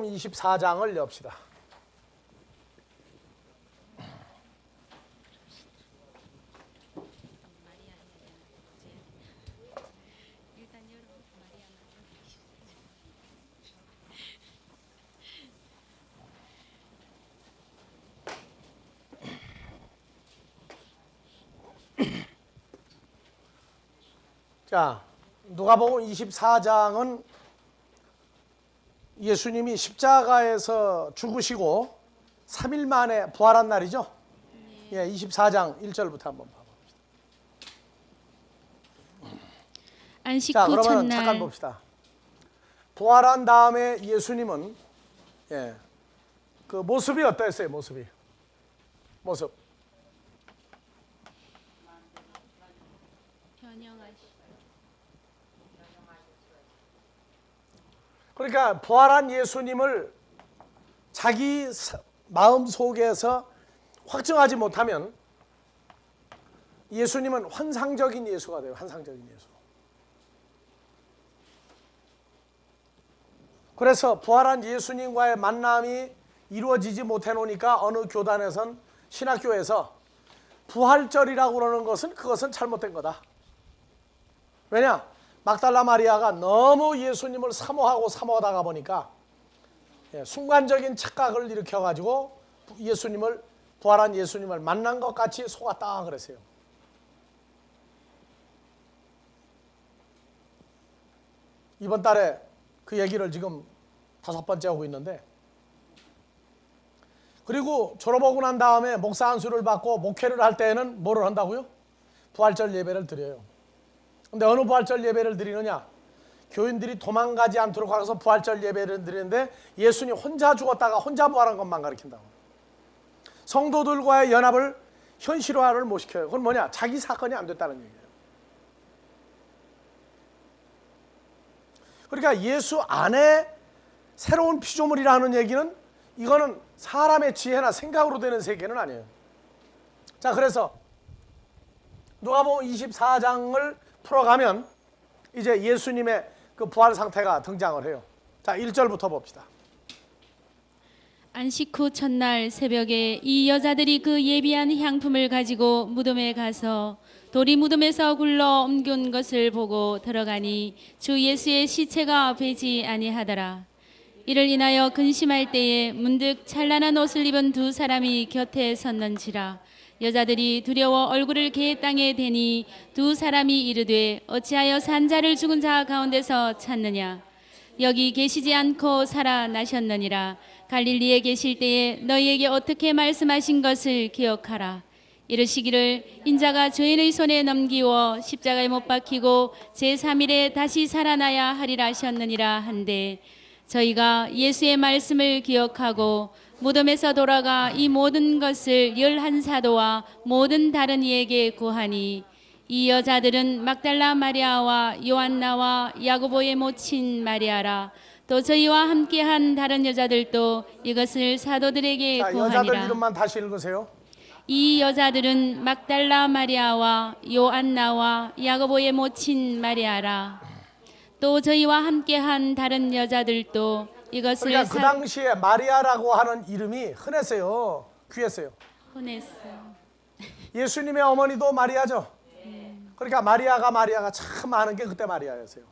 24장을 엽시다. 자, 누가복음 24장은 예수님이 십자가에서 죽으시고 3일 만에 부활한 날이죠. 예, 24장 1절부터 한번 봐봅시다. 안식 자, 후 그러면 첫날 잠깐 봅시다. 부활한 다음에 예수님은 그 모습이 어떠했어요? 모습. 그러니까 부활한 예수님을 자기 마음 속에서 확증하지 못하면 예수님은 환상적인 예수가 돼요. 환상적인 예수. 그래서 부활한 예수님과의 만남이 이루어지지 못해 놓으니까 어느 교단에선 신학교에서 부활절이라고 그러는 것은 그것은 잘못된 거다. 왜냐? 막달라 마리아가 너무 예수님을 사모하다가 보니까 순간적인 착각을 일으켜가지고 부활한 예수님을 만난 것 같이 속았다 그랬어요. 이번 달에 그 얘기를 지금 5번째 하고 있는데, 그리고 졸업하고 난 다음에 목사 안수를 받고 목회를 할 때에는 뭐를 한다고요? 부활절 예배를 드려요. 근데 어느 부활절 예배를 드리느냐? 교인들이 도망가지 않도록 하서 부활절 예배를 드리는데 예수님 혼자 죽었다가 혼자 부활한 것만 가르친다고. 성도들과의 연합을 현실화를 못 시켜요. 그건 뭐냐? 자기 사건이 안 됐다는 얘기예요. 그러니까 예수 안에 새로운 피조물이라는 얘기는 이거는 사람의 지혜나 생각으로 되는 세계는 아니에요. 자, 그래서 누가복음 24장을 풀어가면 이제 예수님의 그 부활 상태가 등장을 해요. 자, 1절부터 봅시다. 안식 후 첫날 새벽에 이 여자들이 그 예비한 향품을 가지고 무덤에 가서 돌이 무덤에서 굴러 옮긴 것을 보고 들어가니 주 예수의 시체가 베지 아니하더라. 이를 인하여 근심할 때에 문득 찬란한 옷을 입은 두 사람이 곁에 섰는지라. 여자들이 두려워 얼굴을 개 땅에 대니 두 사람이 이르되 어찌하여 산 자를 죽은 자 가운데서 찾느냐. 여기 계시지 않고 살아나셨느니라. 갈릴리에 계실 때에 너희에게 어떻게 말씀하신 것을 기억하라. 이르시기를 인자가 죄인의 손에 넘기워 십자가에 못 박히고 제3일에 다시 살아나야 하리라 하셨느니라 한데, 저희가 예수의 말씀을 기억하고 무덤에서 돌아가 이 모든 것을 11사도와 모든 다른 이에게 구하니, 이 여자들은 막달라 마리아와 요한나와 야고보의 모친 마리아라. 또 저희와 함께한 다른 여자들도 이것을 사도들에게 자, 구하니라. 여자들 이름만 다시 읽으세요. 이 여자들은 막달라 마리아와 요한나와 야고보의 모친 마리아라. 또 저희와 함께한 다른 여자들도 이것을 그러니까 그 당시에 마리아라고 하는 이름이 흔했어요. 귀했어요. 혼했어요. 예수님의 어머니도 마리아죠. 그러니까 마리아가 참 많은 게 그때 마리아였어요.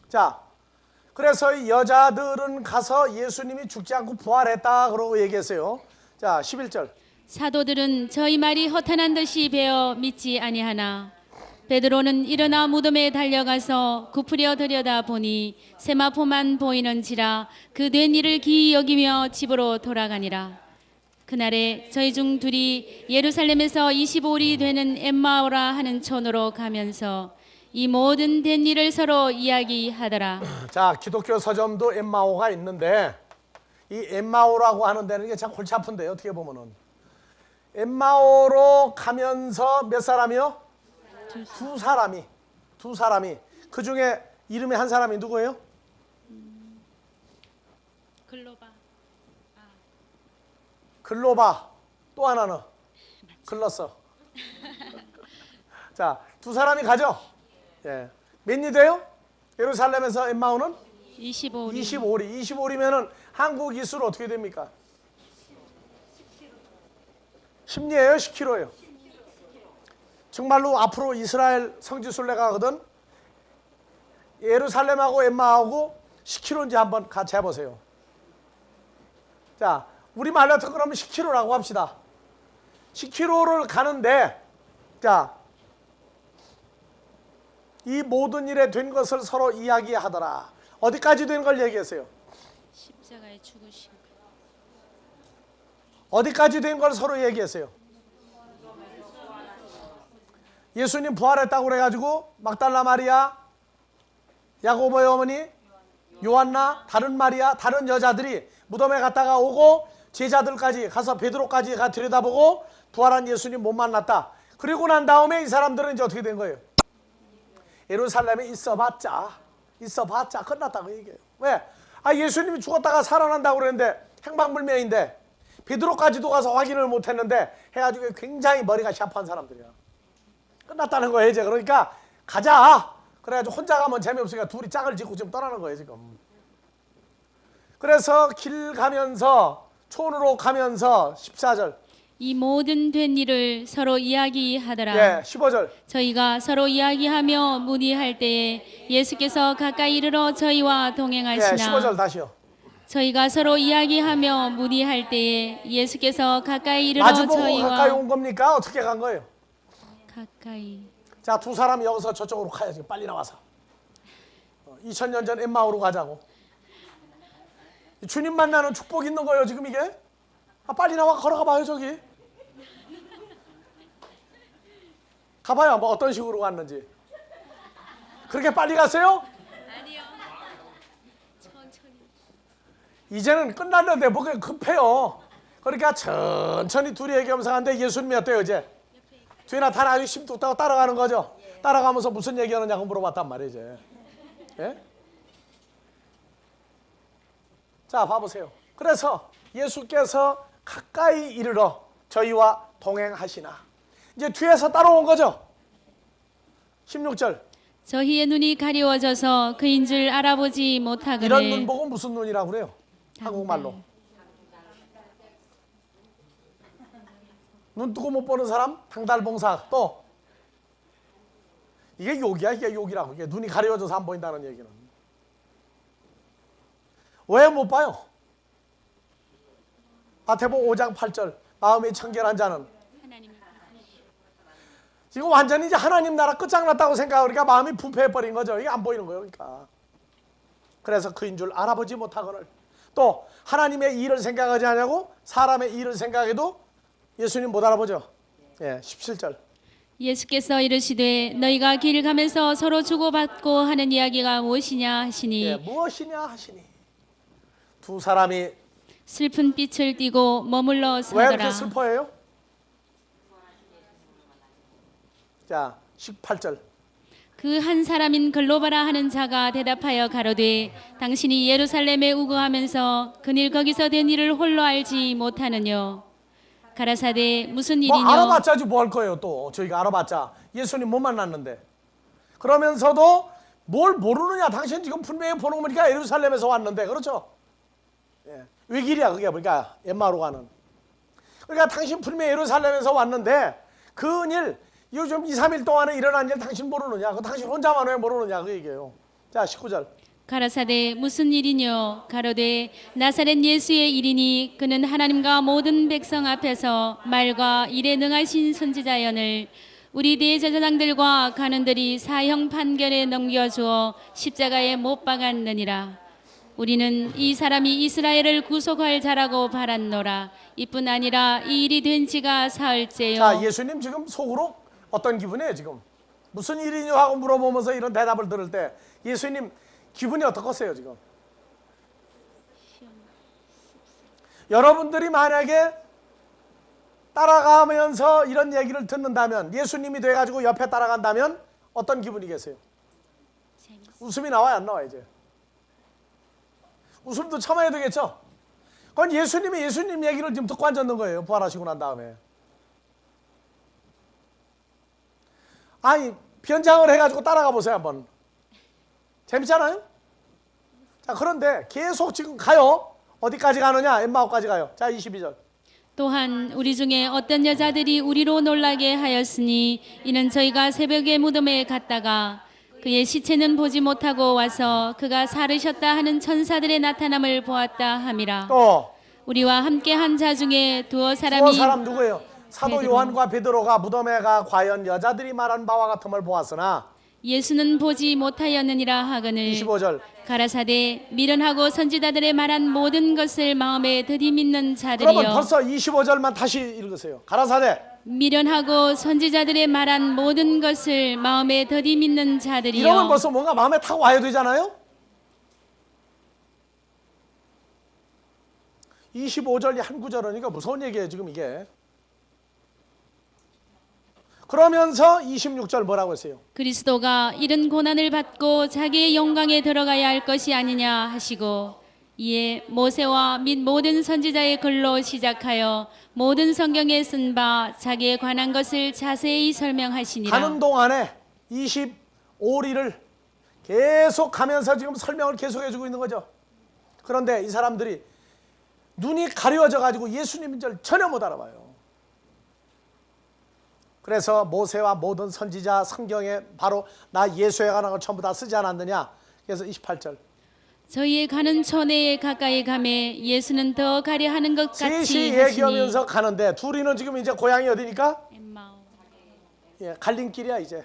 자, 그래서 이 여자들은 가서 예수님이 죽지 않고 부활했다 그러고 얘기했어요. 자, 11절. 사도들은 저희 말이 허탄한 듯이 배어 믿지 아니하나 베드로는 일어나 무덤에 달려가서 굽으려 들여다 보니 세마포만 보이는지라 그 된 일을 기이 여기며 집으로 돌아가니라. 그날에 저희 중 둘이 예루살렘에서 25일이 되는 엠마오라 하는 촌으로 가면서 이 모든 된 일을 서로 이야기하더라. 자, 기독교 서점도 엠마오가 있는데 이 엠마오라고 하는 데는 게 참 골치 아픈데요. 어떻게 보면은 엠마오로 가면서 몇 사람이요? 두 사람이 그 중에 이름의 한 사람이 누구예요? 글로바. 또 하나는 글렀어. 자, 두 사람이 가죠. 예. 몇 리 돼요? 예루살렘에서 엠마오는 25리. 25리. 25리면은 한국 이수로 어떻게 됩니까? 10리예요? 10km예요? 정말로 앞으로 이스라엘 성지순례가 하거든 예루살렘하고 엠마하고 10km인지 한번 같이 해보세요. 자, 우리말로 그러면 10km라고 합시다. 10km를 가는데, 자, 이 모든 일에 된 것을 서로 이야기하더라. 어디까지 된 걸 얘기하세요? 십자가에 죽으신 어디까지 된 걸 서로 얘기하세요? 예수님 부활했다고 그래가지고 막달라 마리아, 야고보의 어머니, 요한나, 다른 마리아, 다른 여자들이 무덤에 갔다가 오고 제자들까지 가서 베드로까지 가 들여다보고 부활한 예수님 못 만났다. 그리고 난 다음에 이 사람들은 이제 어떻게 된 거예요? 예루살렘에 있어봤자 끝났다고 얘기해요. 왜? 아, 예수님이 죽었다가 살아난다고 그랬는데 행방불명인데 베드로까지도 가서 확인을 못했는데 해가지고 굉장히 머리가 샤프한 사람들이야. 끝났다는 거예요 이제. 그러니까 가자. 그래가지고 혼자 가면 재미없으니까 둘이 짝을 짓고 지금 떠나는 거예요 지금. 그래서 길 가면서 촌으로 가면서 14절 이 모든 된 일을 서로 이야기하더라. 예, 15절 저희가 서로 이야기하며 문의할 때에 예수께서 가까이 이르러 저희와 예, 동행하시나 15절 다시요. 저희가 서로 이야기하며 문의할 때에 예수께서 가까이 이르러 마주보고 저희와 가까이 온 겁니까? 어떻게 간 거예요? 가까이 자, 두 사람이 여기서 저쪽으로 가야지. 빨리 나와서 2000년 전 엠마오로 가자고. 주님 만나는 축복 있는 거예요 지금 이게. 아, 빨리 나와. 걸어가 봐요 저기. 가봐요 뭐 어떤 식으로 갔는지. 그렇게 빨리 갔어요? 아니요. 천천히. 이제는 끝났는데 뭐가 급해요. 그러니까 천천히 둘이 얘기하면서 예수님이 어때요 이제? 뒤에 나타나가지고 심도 따고 따라가는 거죠. 따라가면서 무슨 얘기하느냐고 물어봤단 말이에요 이제. 예? 자, 봐보세요. 그래서 예수께서 가까이 이르러 저희와 동행하시나. 이제 뒤에서 따라온 거죠. 16절. 저희의 눈이 가리워져서 그인 줄 알아보지 못하거늘 이런 눈 보고 무슨 눈이라고 그래요? 한국말로. 눈 뜨고 못 보는 사람? 당달봉사. 또 이게 욕이야. 이게 욕이라고. 이게 눈이 가려워져서 안 보인다는 얘기는. 왜 못 봐요? 마태복음 5장 8절 마음이 청결한 자는 지금 완전히 이제 하나님 나라 끝장났다고 생각하니까 마음이 부패해버린 거죠. 이게 안 보이는 거예요. 그러니까. 그래서 그인 줄 알아보지 못하거늘. 또 하나님의 일을 생각하지 않냐고 사람의 일을 생각해도 예수님 못 알아보죠. 예, 17절. 예수께서 이르시되 너희가 길 가면서 서로 주고받고 하는 이야기가 무엇이냐 하시니 예, 무엇이냐 하시니. 두 사람이 슬픈 빛을 띠고 머물러 왜 서더라. 이렇게 슬퍼해요? 자, 18절. 그 한 사람인 글로바라 하는 자가 대답하여 가로되 당신이 예루살렘에 우거하면서 그늘 거기서 된 일을 홀로 알지 못하느뇨. 가라사대 무슨 뭐 일이뇨. 알아봤자지 뭐 할 거예요 또. 저희가 알아봤자 예수님 못 만났는데. 그러면서도 뭘 모르느냐. 당신 지금 분명히 보는 거 보니까 예루살렘에서 왔는데. 그렇죠? 예. 왜 길이야 그게. 그러니까 엠마오로 가는. 그러니까 당신 분명히 예루살렘에서 왔는데 그 일 요즘 2, 3일 동안에 일어난 일 당신 모르느냐. 그 당신 혼자만 왜 모르느냐 그 얘기예요. 자, 19절. 가라사대 무슨 일이뇨. 가로되 나사렛 예수의 일이니 그는 하나님과 모든 백성 앞에서 말과 일에 능하신 선지자연을 우리 대제사장들과 간원들이 사형 판결에 넘겨주어 십자가에 못 박았느니라. 우리는 이 사람이 이스라엘을 구속할 자라고 바랐노라. 이뿐 아니라 이 일이 된 지가 사흘째요. 자, 예수님 지금 속으로 어떤 기분이에요 지금? 무슨 일이냐 하고 물어보면서 이런 대답을 들을 때 예수님 기분이 어떻겠어요 지금? 여러분들이 만약에 따라가면서 이런 얘기를 듣는다면, 예수님이 돼가지고 옆에 따라간다면 어떤 기분이겠어요? 웃음이 나와요 안 나와요? 이제 웃음도 참아야 되겠죠? 그건 예수님이 예수님 얘기를 지금 듣고 앉았는 거예요. 부활하시고 난 다음에. 아니 변장을 해가지고 따라가 보세요 한번. 재밌잖아요? 자, 그런데 계속 지금 가요. 어디까지 가느냐? 엠마오까지 가요. 자, 22절. 또한 우리 중에 어떤 여자들이 우리로 놀라게 하였으니 이는 저희가 새벽에 무덤에 갔다가 그의 시체는 보지 못하고 와서 그가 살으셨다 하는 천사들의 나타남을 보았다 함이라. 또 우리와 함께 한 자 중에 두어 두어 사람이 사람 누구예요? 사도 베드로. 요한과 베드로가 무덤에 가 과연 여자들이 말한 바와 같음을 보았으나 예수는 보지 못하였느니라 하거늘 25절. 가라사대 미련하고 선지자들의 말한 모든 것을 마음에 들이밀는 그러면 자들이여 벌써 25절만 다시 읽으세요. 가라사대 미련하고 선지자들의 말한 모든 것을 마음에 들이밀는 이러면 자들이여 벌써 뭔가 마음에 탁 와야 되잖아요. 25절이 한 구절이니까 무서운 얘기예요 지금 이게. 그러면서 26절 뭐라고 했어요? 그리스도가 이런 고난을 받고 자기의 영광에 들어가야 할 것이 아니냐 하시고 이에 모세와 및 모든 선지자의 글로 시작하여 모든 성경에 쓴 바 자기에 관한 것을 자세히 설명하시니라. 가는 동안에 25리를 계속 가면서 지금 설명을 계속해주고 있는 거죠. 그런데 이 사람들이 눈이 가려져 가지고 예수님인 줄 전혀 못 알아봐요. 그래서 모세와 모든 선지자 성경에 바로 나 예수에 관한 걸 전부 다 쓰지 않았느냐. 그래서 28절 저희의 가는 처내에 가까이 가매 예수는 더 가려 하는 것 같이 셋이 하시니 얘기하면서 가는데 둘이는 지금 이제 고향이 어디니까? 엠마오. 예, 갈림길이야 이제.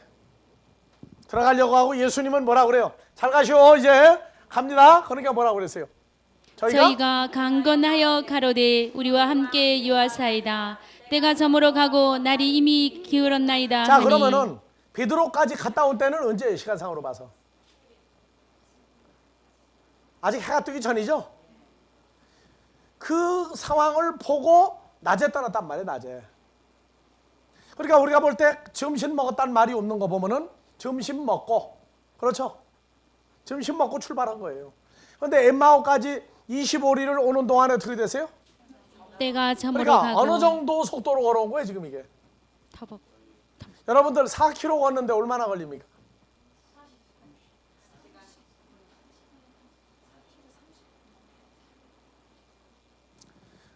들어가려고 하고 예수님은 뭐라 그래요? 잘 가시오 이제 갑니다. 그러니까 뭐라고 그랬어요? 저희가 강건하여 가로되 우리와 함께 유하사이다. 때가 저물어 가고 날이 이미 기울었나이다 자 하니 그러면은 베드로까지 갔다 올 때는 언제 시간상으로 봐서? 아직 해가 뜨기 전이죠? 그 상황을 보고 낮에 떠났단 말이에요. 낮에. 그러니까 우리가 볼 때 점심 먹었다는 말이 없는 거 보면은 점심 먹고, 그렇죠? 점심 먹고 출발한 거예요. 그런데 엠마오까지 25리를 오는 동안에 어떻게 됐어요? 때가 저물어 그러니까 가고 어느 정도 속도로 걸어온 거예요 지금 이게. 터벅. 여러분들 4km 걷는데 얼마나 걸립니까?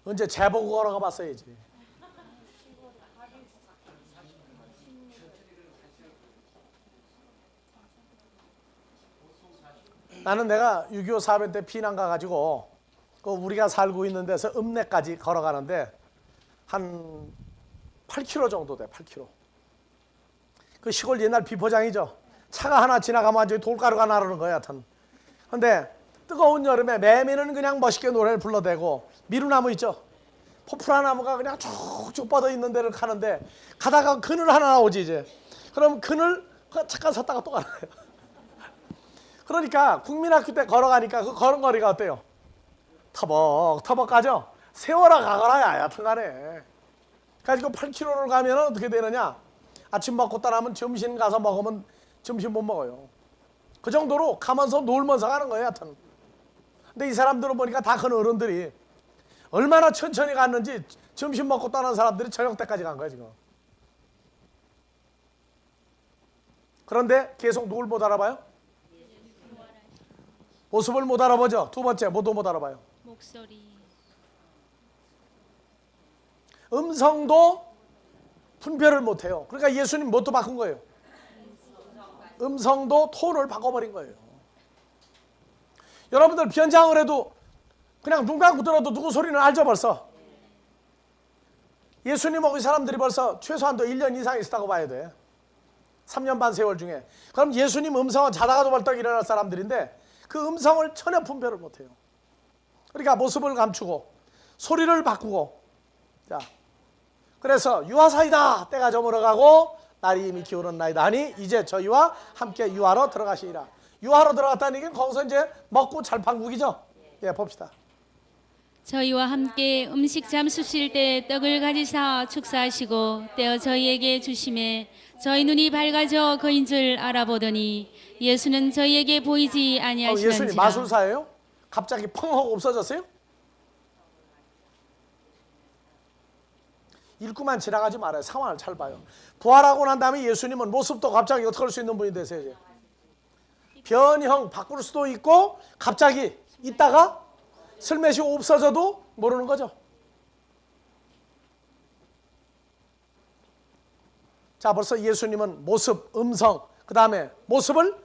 언제 재보고 걸어가 봤어야지. 나는 내가 6.25 사변 때 피난 가가지고 그 우리가 살고 있는 데서 읍내까지 걸어가는데 한 8km 정도 돼. 8km. 그 시골 옛날 비포장이죠. 차가 하나 지나가면 완전히 돌가루가 나르는 거야. 하여튼. 근데 뜨거운 여름에 매미는 그냥 멋있게 노래를 불러대고 미루나무 있죠. 포프라 나무가 그냥 쭉쭉 뻗어 있는 데를 가는데 가다가 그늘 하나 나오지 이제. 그럼 그늘 잠깐 섰다가 또 가는 거예요. 그러니까 국민학교 때 걸어가니까 그 걸음걸이가 어때요? 터벅터벅 가죠. 세워라 가거라 여하튼 간에. 가지고 8km를 가면 어떻게 되느냐? 아침 먹고 떠나면 점심 가서 먹으면 점심 못 먹어요. 그 정도로 가면서 놀면서 가는 거예요. 하여튼. 근데 이 사람들은 보니까 다 큰 어른들이 얼마나 천천히 갔는지 점심 먹고 떠난 사람들이 저녁 때까지 간 거예요 지금. 그런데 계속 누굴 못 알아봐요? 모습을 못 알아보죠. 두 번째 뭐도 못 알아봐요? 목소리. 음성도 분별을 못해요. 그러니까 예수님 뭣도 바꾼 거예요? 음성도 톤을 바꿔버린 거예요. 여러분들 변장을 해도 그냥 눈 감고 들어도 누구 소리는 알죠 벌써. 예수님하고 이 사람들이 벌써 최소한도 1년 이상 있었다고 봐야 돼. 3년 반 세월 중에. 그럼 예수님 음성은 자다가도 벌떡 일어날 사람들인데 그 음성을 전혀 분별을 못해요. 그러니까 모습을 감추고 소리를 바꾸고. 자, 그래서 유하사이다. 때가 저물어가고 날이 이미 기울었나이다 하니 이제 저희와 함께 유하로 들어가시리라. 유하로 들어갔다는 얘기는 거기서 이제 먹고 잘판국이죠. 예, 봅시다. 저희와 함께 음식 잠수실 때 떡을 가지사 축사하시고 떼어 저희에게 주심에 저희 눈이 밝아져 그인 줄 알아보더니 예수는 저희에게 보이지 예수님 아니하시는지라. 마술사예요? 갑자기 펑 하고 없어졌어요? 읽고만 지나가지 말아요. 상황을 잘 봐요. 부활하고 난 다음에 예수님은 모습도 갑자기 어떻게 할 수 있는 분이 되세요. 이제. 변형 바꿀 수도 있고 갑자기 있다가 슬맷이 없어져도 모르는 거죠. 자, 벌써 예수님은 모습, 음성, 그 다음에 모습을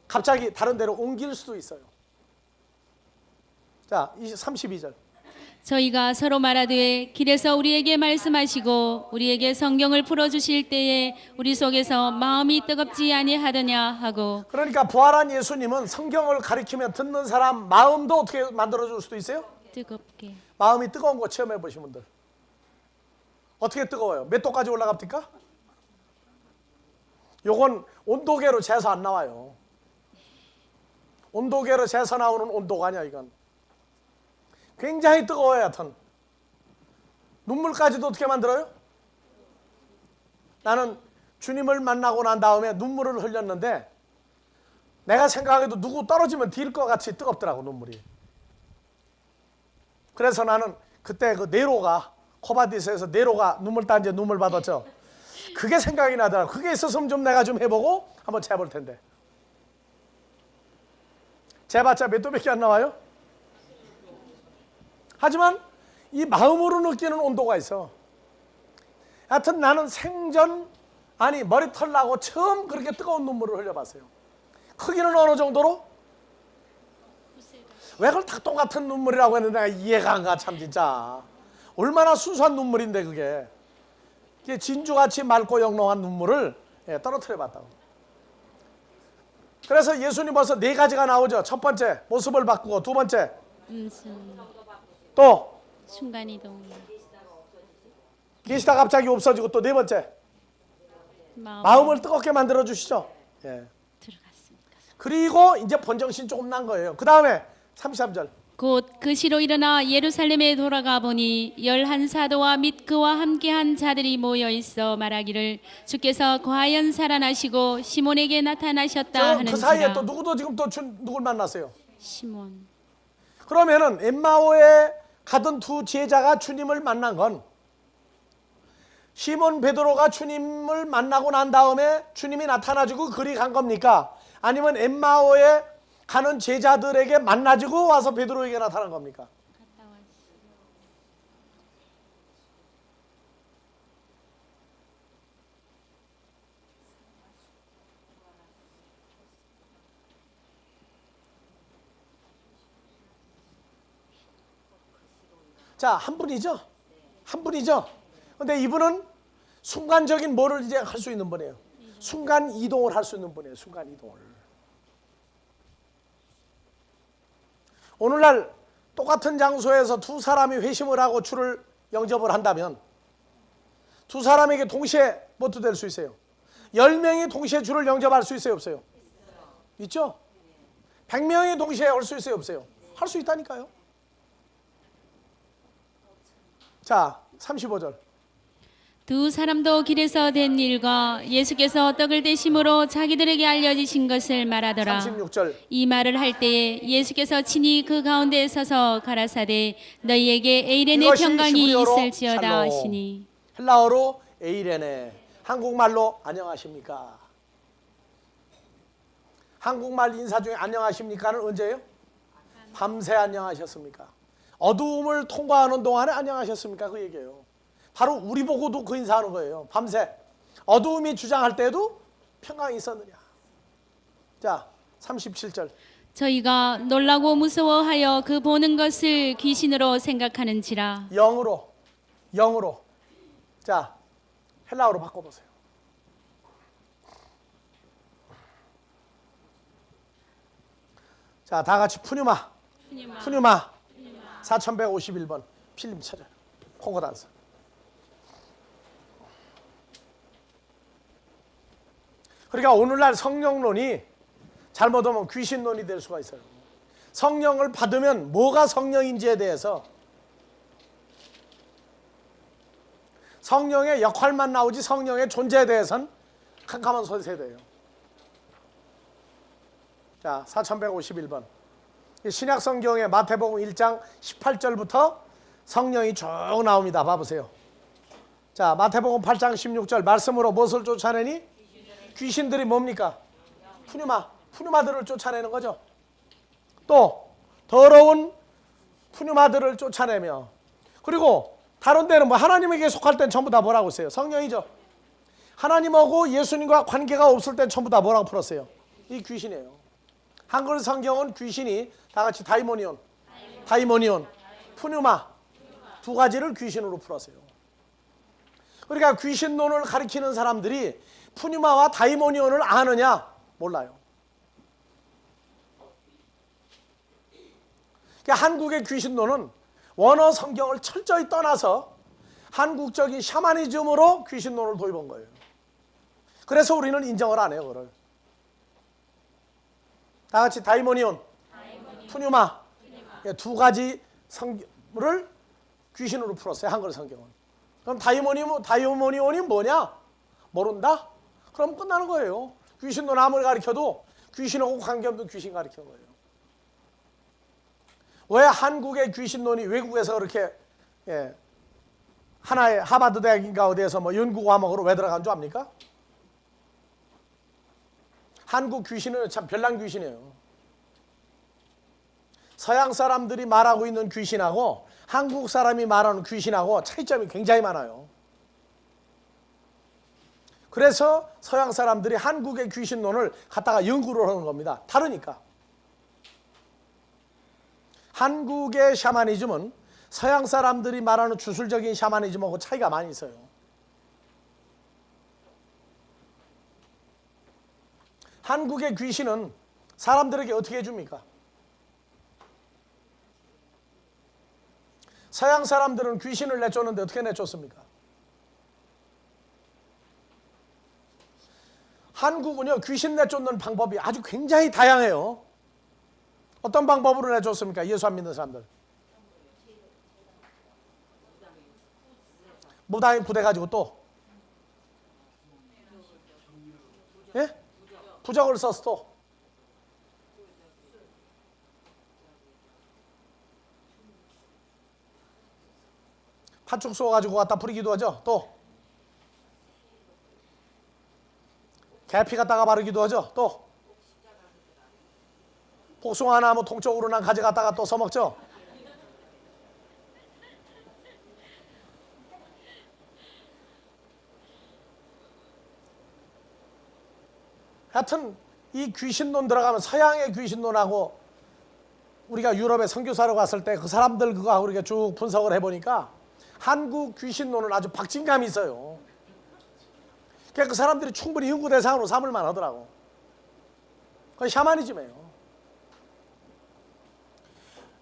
갑자기 다른 데로 옮길 수도 있어요. 자, 32절. 저희가 서로 말하되 길에서 우리에게 말씀하시고 우리에게 성경을 풀어주실 때에 우리 속에서 마음이 뜨겁지 아니하더냐 하고. 그러니까 부활한 예수님은 성경을 가리키면 듣는 사람 마음도 어떻게 만들어줄 수도 있어요? 뜨겁게. 마음이 뜨거운 거 체험해 보신 분들. 어떻게 뜨거워요? 몇 도까지 올라갑니까? 요건 온도계로 재서 안 나와요. 온도계로 재서 나오는 온도가 아니야 이건. 굉장히 뜨거워요. 하여튼 눈물까지도 어떻게 만들어요? 나는 주님을 만나고 난 다음에 눈물을 흘렸는데 내가 생각해도 누구 떨어지면 딜 것 같이 뜨겁더라고 눈물이. 그래서 나는 그때 그 네로가 코바디스에서 네로가 눈물 딴지 눈물 받았죠. 그게 생각이 나더라고. 그게 있었으면 좀 내가 좀 해보고 한번 재볼 텐데. 재봤자 몇 도밖에 안 나와요? 하지만 이 마음으로 느끼는 온도가 있어. 하여튼 나는 생전 아니 머리털 나고 처음 그렇게 뜨거운 눈물을 흘려봤어요. 크기는 어느 정도로? 왜 그걸 다 똑같은 눈물이라고 했는데 내가 이해가 안 가 참 진짜. 얼마나 순수한 눈물인데 그게. 진주같이 맑고 영롱한 눈물을 떨어뜨려 봤다고. 그래서 예수님 벌써 네 가지가 나오죠. 첫 번째 모습을 바꾸고, 두 번째 또 순간이동. 계시다 갑자기 없어지고, 또 네 번째 마음을 뜨겁게 만들어 주시죠. 예. 들어갔습니다. 그리고 이제 본정신 조금 난 거예요. 그 다음에 33절. 곧 그 시로 일어나 예루살렘에 돌아가 보니 11사도와 및 그와 함께한 자들이 모여 있어 말하기를 주께서 과연 살아나시고 시몬에게 나타나셨다 그 사이에 하는지라. 또 누구도 지금 또 누굴 만났어요? 시몬. 그러면은 엠마오에 가던 두 제자가 주님을 만난 건 시몬 베드로가 주님을 만나고 난 다음에 주님이 나타나지고 그리 간 겁니까? 아니면 엠마오에 가는 제자들에게 만나지고 와서 베드로에게 나타난 겁니까? 자, 한 분이죠? 한 분이죠? 근데 이분은 순간적인 뭐를 이제 할 수 있는 분이에요. 순간 이동을 할 수 있는 분이에요. 순간 이동을. 오늘날 똑같은 장소에서 두 사람이 회심을 하고 주를 영접을 한다면 두 사람에게 동시에 뭐도 될 수 있어요? 10명이 동시에 주를 영접할 수 있어요? 없어요? 있죠? 100명이 동시에 올 수 있어요? 없어요? 할 수 있다니까요. 자, 35절. 두 사람도 길에서 된 일과 예수께서 떡을 대심으로 자기들에게 알려주신 것을 말하더라. 36절. 이 말을 할 때에 예수께서 친히 그 가운데 서서 가라사대 너희에게 에이레네 이것이 평강이 히브리어로 있을지어다 샬롬. 하시니. 헬라어로 에이레네. 한국말로 안녕하십니까? 한국말 인사 중에 안녕하십니까는 언제예요? 밤새 안녕하셨습니까? 어두움을 통과하는 동안에 안녕하셨습니까? 그 얘기예요. 바로 우리 보고도 그 인사하는 거예요. 밤새 어두움이 주장할 때도 평강이 있었느냐. 자, 37절. 저희가 놀라고 무서워하여 그 보는 것을 귀신으로 생각하는지라. 영으로. 자, 헬라어로 바꿔보세요. 자, 다 같이 푸뉴마. 4151번 필름 찾아요. 콩고단서. 그러니까 오늘날 성령론이 잘못하면 귀신론이 될 수가 있어요. 성령을 받으면 뭐가 성령인지에 대해서 성령의 역할만 나오지 성령의 존재에 대해서는 캄캄한 소세대예요. 자, 4151번. 신약 성경의 마태복음 1장 18절부터 성령이 쭉 나옵니다. 봐보세요. 자, 마태복음 8장 16절 말씀으로 무엇을 쫓아내니? 귀신들이 뭡니까? 푸뉴마들을 쫓아내는 거죠. 또 더러운 푸뉴마들을 쫓아내며, 그리고 다른 데는 뭐 하나님에게 속할 땐 전부 다 뭐라고 했어요? 성령이죠. 하나님하고 예수님과 관계가 없을 땐 전부 다 뭐라고 풀었어요? 이 귀신이에요. 한글 성경은 귀신이 다 같이 다이모니온, 푸뉴마 두 가지를 귀신으로 풀었어요. 그러니까 귀신론을 가리키는 사람들이 푸뉴마와 다이모니온을 아느냐? 몰라요. 그러니까 한국의 귀신론은 원어 성경을 철저히 떠나서 한국적인 샤머니즘으로 귀신론을 도입한 거예요. 그래서 우리는 인정을 안 해요, 그걸. 다 같이 다이모니온, 푸뉴마 두 가지 성경을 귀신으로 풀었어요, 한글 성경은. 그럼 다이모니온이 뭐냐? 모른다? 그럼 끝나는 거예요. 귀신론 아무리 가르쳐도 귀신하고 관계없는 귀신 가르치는 거예요. 왜 한국의 귀신론이 외국에서 그렇게 하나의 하버드 대학인가 어디에서 뭐 연구 과목으로 왜 들어간 줄 압니까? 한국 귀신은 참 별난 귀신이에요. 서양 사람들이 말하고 있는 귀신하고 한국 사람이 말하는 귀신하고 차이점이 굉장히 많아요. 그래서 서양 사람들이 한국의 귀신론을 갖다가 연구를 하는 겁니다. 다르니까. 한국의 샤머니즘은 서양 사람들이 말하는 주술적인 샤머니즘하고 차이가 많이 있어요. 한국의 귀신은 사람들에게 어떻게 해줍니까? 서양 사람들은 귀신을 내쫓는데 어떻게 내쫓습니까? 한국은요, 귀신 내쫓는 방법이 아주 굉장히 다양해요. 어떤 방법으로 내쫓습니까? 예수 안 믿는 사람들. 무당이 부대 가지고 또 예? 부적을 써서 또 팥죽 쏘가지고 갖다 뿌리기도 하죠. 또 계피 갖다가 바르기도 하죠. 또 복숭아나무 동쪽으로나 가져갔다가 또 써먹죠. 하여튼 이 귀신론 들어가면 서양의 귀신론하고 우리가 유럽에 선교사로 갔을 때 그 사람들 그거하고 우리가 쭉 분석을 해보니까 한국 귀신론은 아주 박진감이 있어요. 그러니까 그 사람들이 충분히 연구 대상으로 삼을만 하더라고. 그건 샤머니즘이에요.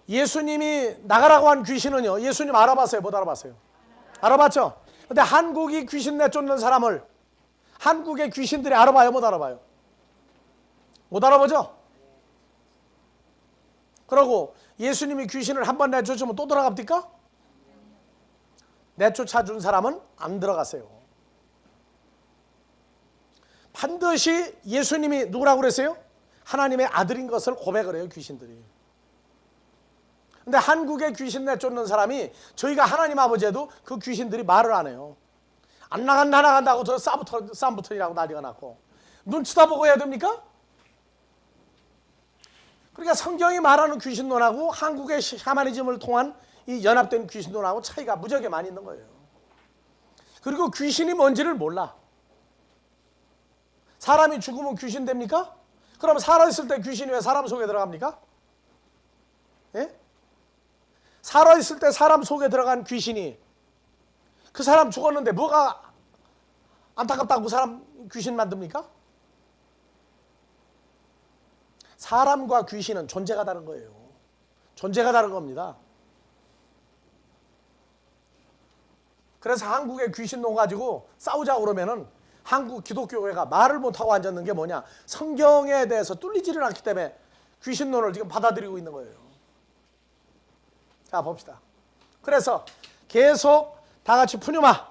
예수님이 나가라고 한 귀신은요, 예수님 알아봤어요? 못 알아봤어요? 알아봤죠? 근데 한국이 귀신 내쫓는 사람을 한국의 귀신들이 알아봐요? 못 알아봐요? 못 알아보죠? 그러고 예수님이 귀신을 한 번 내쫓으면 또 들어갑니까? 내쫓아준 사람은 안 들어갔어요. 반드시 예수님이 누구라고 그랬어요? 하나님의 아들인 것을 고백을 해요, 귀신들이. 근데 한국의 귀신 내쫓는 사람이 저희가 하나님 아버지에도 그 귀신들이 말을 안 해요. 안 나간다고 저 쌈부터이라고 난리가 났고. 눈 쳐다보고 해야 됩니까? 그러니까 성경이 말하는 귀신론하고 한국의 샤머니즘을 통한 이 연합된 귀신론하고 차이가 무지하게 많이 있는 거예요. 그리고 귀신이 뭔지를 몰라. 사람이 죽으면 귀신 됩니까? 그럼 살아있을 때 귀신이 왜 사람 속에 들어갑니까? 예? 살아있을 때 사람 속에 들어간 귀신이 그 사람 죽었는데 뭐가 안타깝다고 그 사람 귀신 만듭니까? 사람과 귀신은 존재가 다른 거예요. 존재가 다른 겁니다. 그래서 한국의 귀신론 가지고 싸우자고 그러면은 한국 기독교회가 말을 못하고 앉았는 게 뭐냐? 성경에 대해서 뚫리지를 않기 때문에 귀신론을 지금 받아들이고 있는 거예요. 자, 봅시다. 그래서 계속 다 같이 푸뉴마,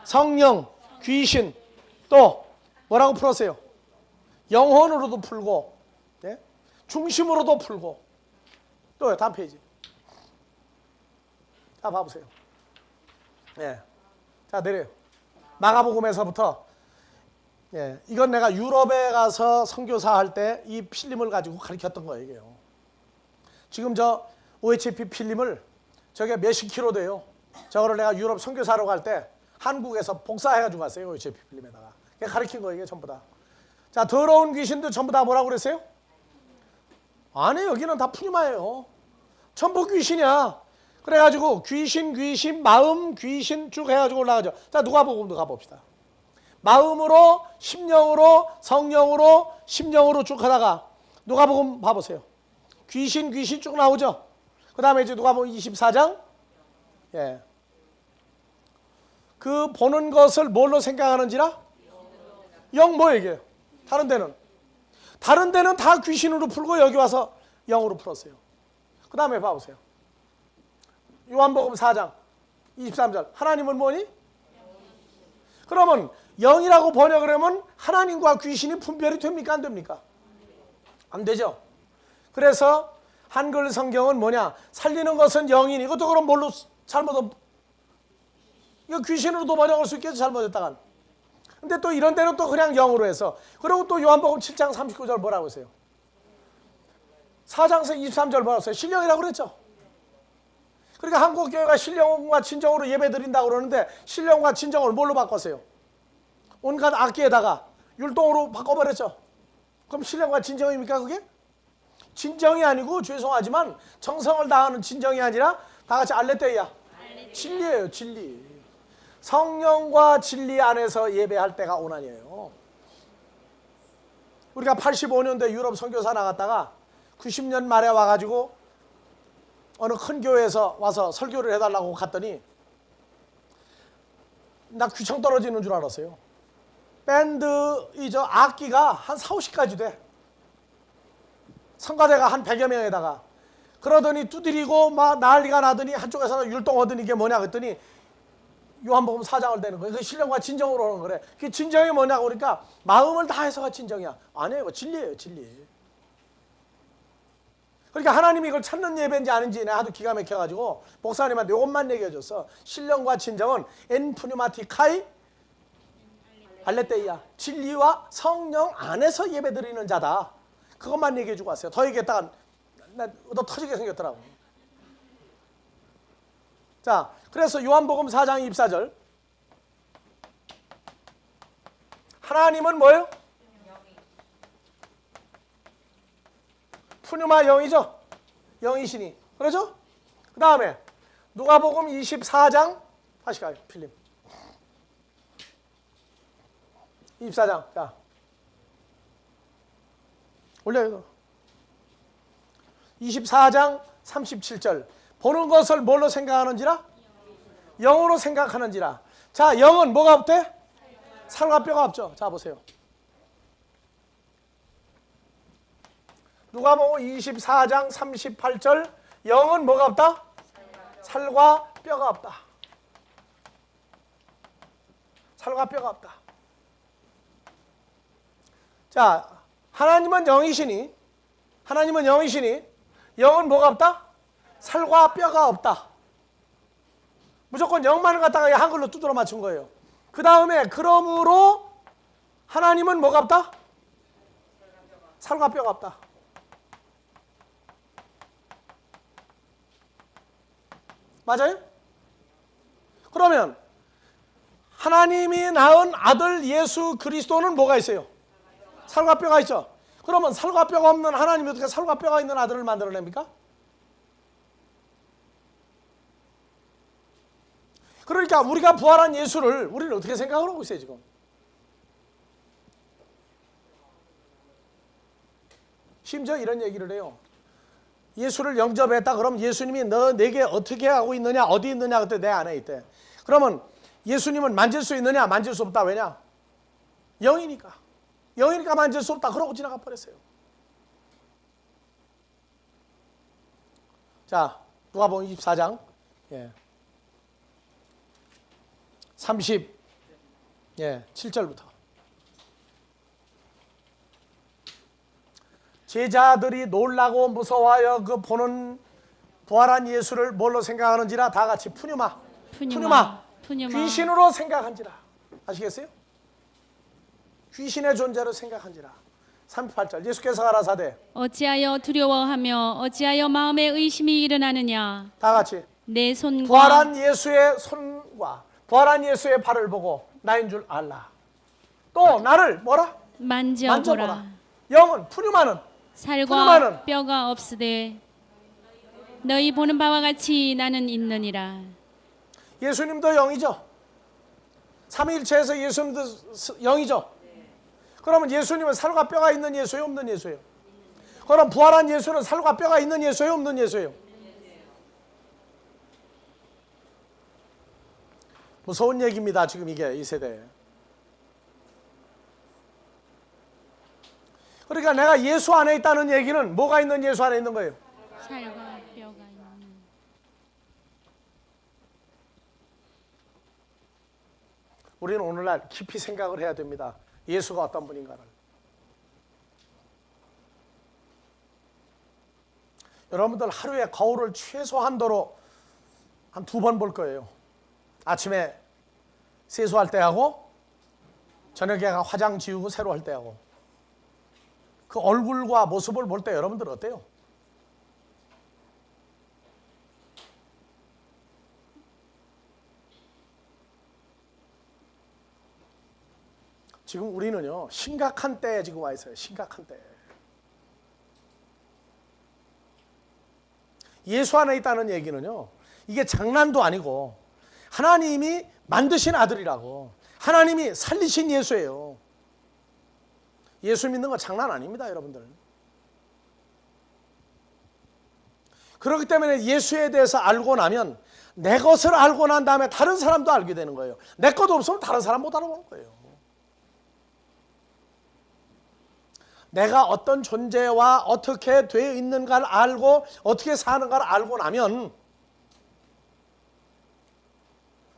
성령, 귀신, 또 뭐라고 풀었어요? 영혼으로도 풀고, 네? 중심으로도 풀고. 또요, 다음 페이지. 자, 봐보세요. 네. 자, 내려요. 마가복음에서부터, 예, 이건 내가 유럽에 가서 선교사 할 때 이 필름을 가지고 가르쳤던 거예요, 이게요. 지금 저 OHP 필름을 저게 몇십 킬로 돼요. 저거를 내가 유럽 선교사로 갈 때 한국에서 복사해가지고 갔어요. OHP 필름에다가. 가르친 거예요, 이게 전부 다. 자, 더러운 귀신도 전부 다 뭐라고 그랬어요? 아니, 여기는 다 푸뉴마예요. 전부 귀신이야. 그래가지고 귀신, 마음, 귀신 쭉 해가지고 올라가죠. 자, 누가복음도 가봅시다. 마음으로, 심령으로, 성령으로, 심령으로 쭉 하다가 누가복음 봐보세요. 귀신 쭉 나오죠. 그 다음에 이제 누가복음 24장. 예. 그 보는 것을 뭘로 생각하는지라? 영 뭐 얘기해요? 다른 데는 다 귀신으로 풀고 여기 와서 영으로 풀었어요. 그 다음에 봐보세요. 요한복음 4장 23절. 하나님은 뭐니? 그러면 영이라고 번역을 하면 하나님과 귀신이 분별이 됩니까? 안 됩니까? 안 되죠. 그래서 한글 성경은 뭐냐? 살리는 것은 영이니. 이것도 그럼 뭘로 잘못, 이거 귀신으로도 번역할 수 있겠죠, 잘못했다간. 근데 또 이런 데는 또 그냥 영으로 해서. 그리고 또 요한복음 7장 39절 뭐라고 했어요? 4장에서 23절 뭐라고 했어요? 신령이라고 그랬죠. 그러니까 한국교회가 신령과 진정으로 예배 드린다고 그러는데 신령과 진정을 뭘로 바꿨어요? 온갖 악기에다가 율동으로 바꿔버렸죠. 그럼 신령과 진정입니까 그게? 진정이 아니고 죄송하지만 정성을 다하는 진정이 아니라 다 같이 알레테이야. 진리예요, 진리. 성령과 진리 안에서 예배할 때가 오난이에요. 우리가 85년대 유럽 선교사 나갔다가 90년 말에 와가지고 어느 큰 교회에서 와서 설교를 해달라고 갔더니 나 귀청 떨어지는 줄 알았어요. 밴드 저 악기가 한 4, 50가지 돼. 성가대가 한 100여 명에다가. 그러더니 두드리고 막 난리가 나더니 한쪽에서는 율동하더니 이게 뭐냐 그랬더니 요한복음 4장을 대는 거예요. 그 신령과 진정으로 오는 거래. 그 진정이 뭐냐고 그러니까 마음을 다해서가 진정이야. 아니에요. 진리예요, 진리. 그러니까 하나님이 이걸 찾는 예배인지 아닌지 내가 하도 기가 막혀가지고 목사님한테 이것만 얘기해줬어. 신령과 진정은 엔푸뉴마티카이 알레테이야. 진리와 성령 안에서 예배드리는 자다. 그것만 얘기해주고 왔어요. 더 얘기했다가 너 터지게 생겼더라고. 자, 그래서 요한복음 4장 24절. 하나님은 뭐예요? 푸뉴마 영이죠? 영이시니. 그렇죠? 그 다음에 누가복음 24장 다시 가요. 필름 24장. 자, 올려요. 24장 37절. 보는 것을 뭘로 생각하는지라? 영으로 생각하는지라. 자, 영은 뭐가 없대? 살과 뼈가 없죠. 자, 보세요. 누가복음 24장 38절. 영은 뭐가 없다? 살과 뼈가 없다. 살과 뼈가 없다. 자, 하나님은 영이시니 영은 뭐가 없다? 살과 뼈가 없다. 무조건 영만을 갖다가 한글로 두드러 맞춘 거예요. 그 다음에 그러므로 하나님은 뭐가 없다? 살과 뼈가 없다. 맞아요? 그러면 하나님이 낳은 아들 예수 그리스도는 뭐가 있어요? 살과 뼈가 있죠. 그러면 살과 뼈가 없는 하나님이 어떻게 살과 뼈가 있는 아들을 만들어냅니까? 그러니까 우리가 부활한 예수를 우리는 어떻게 생각을 하고 있어요 지금? 심지어 이런 얘기를 해요. 예수를 영접했다 그럼 예수님이 너 내게 어떻게 하고 있느냐 어디 있느냐 그때 내 안에 있대. 그러면 예수님은 만질 수 있느냐 만질 수 없다. 왜냐? 영이니까 만질 수 없다 그러고 지나가 버렸어요. 자, 누가복음 24장 37절부터 제자들이 놀라고 무서워하여 그 보는 부활한 예수를 뭘로 생각하는지라 다 같이 푸뉴마. 귀신으로 생각한지라. 아시겠어요? 귀신의 존재로 생각한지라. 38절 예수께서 가라사대 어찌하여 두려워하며 어찌하여 마음에 의심이 일어나느냐. 다 같이 내 손과 부활한 예수의 손과 부활한 예수의 발을 보고 나인 줄 알라. 또 나를 뭐라? 만져보라. 만져보라. 영은 푸념하는 살과 푸념하는 뼈가 없으되 너희 보는 바와 같이 나는 있느니라. 예수님도 영이죠. 삼위일체에서 예수님도 영이죠. 그러면 예수님은 살과 뼈가 있는 예수예요, 없는 예수예요? 그럼 부활한 예수는 살과 뼈가 있는 예수예요, 없는 예수예요? 무서운 얘기입니다. 지금 이게 이 세대에. 그러니까 내가 예수 안에 있다는 얘기는 뭐가 있는 예수 안에 있는 거예요? 살과 뼈가 있는. 우리는 오늘날 깊이 생각을 해야 됩니다. 예수가 어떤 분인가를. 여러분들 하루에 거울을 최소한도로 한 2번 볼 거예요. 아침에 세수할 때 하고 저녁에 화장 지우고 새로 할 때 하고. 그 얼굴과 모습을 볼 때 여러분들 어때요? 지금 우리는요 심각한 때에 지금 와 있어요. 심각한 때. 예수 안에 있다는 얘기는요 이게 장난도 아니고 하나님이 만드신 아들이라고, 하나님이 살리신 예수예요. 예수 믿는 거 장난 아닙니다, 여러분들. 그렇기 때문에 예수에 대해서 알고 나면 내 것을 알고 난 다음에 다른 사람도 알게 되는 거예요. 내 것도 없으면 다른 사람 못 알아보는 거예요. 내가 어떤 존재와 어떻게 되어 있는가를 알고 어떻게 사는가를 알고 나면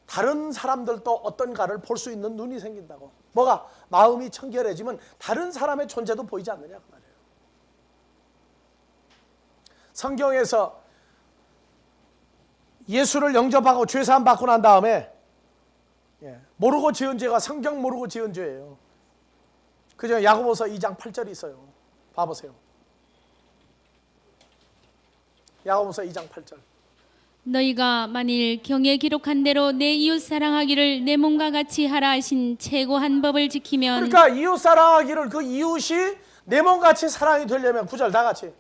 다른 사람들도 어떤가를 볼 수 있는 눈이 생긴다고. 뭐가? 마음이 청결해지면 다른 사람의 존재도 보이지 않느냐 그 말이에요. 성경에서 예수를 영접하고 죄사함 받고 난 다음에 모르고 지은 죄가 성경 모르고 지은 죄예요. 그죠? 야고보서 2장 8절이 있어요. 봐보세요. 야고보서 2장 8절. 너희가 만일 경에 기록한 대로 내 이웃 사랑하기를 내 몸과 같이 하라 하신 최고한 법을 지키면, 그러니까 이웃 사랑하기를 그 이웃이 내 몸같이 사랑이 되려면 9절 다 같이.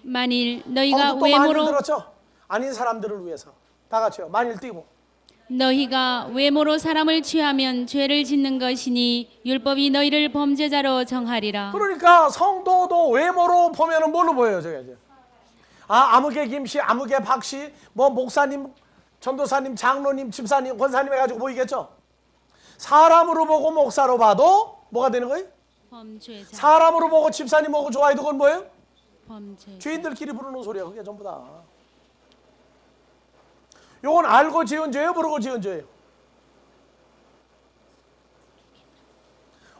만일 너희가 또 만일 외모로 들었죠? 아닌 사람들을 위해서 다 같이요. 만일 띄고. 너희가 외모로 사람을 취하면 죄를 짓는 것이니 율법이 너희를 범죄자로 정하리라. 그러니까 성도도 외모로 보면은 뭘로 보여요, 저게 이제. 아무개 김씨, 아무개 박씨, 뭐 목사님, 전도사님, 장로님, 집사님, 권사님 해가지고 보이겠죠? 사람으로 보고 목사로 봐도 뭐가 되는 거예요? 범죄자. 사람으로 보고 집사님 보고 좋아해도 그건 뭐예요? 범죄. 죄인들끼리 부르는 소리야, 그게 전부 다. 요건 알고 지은 죄예요, 모르고 지은 죄예요?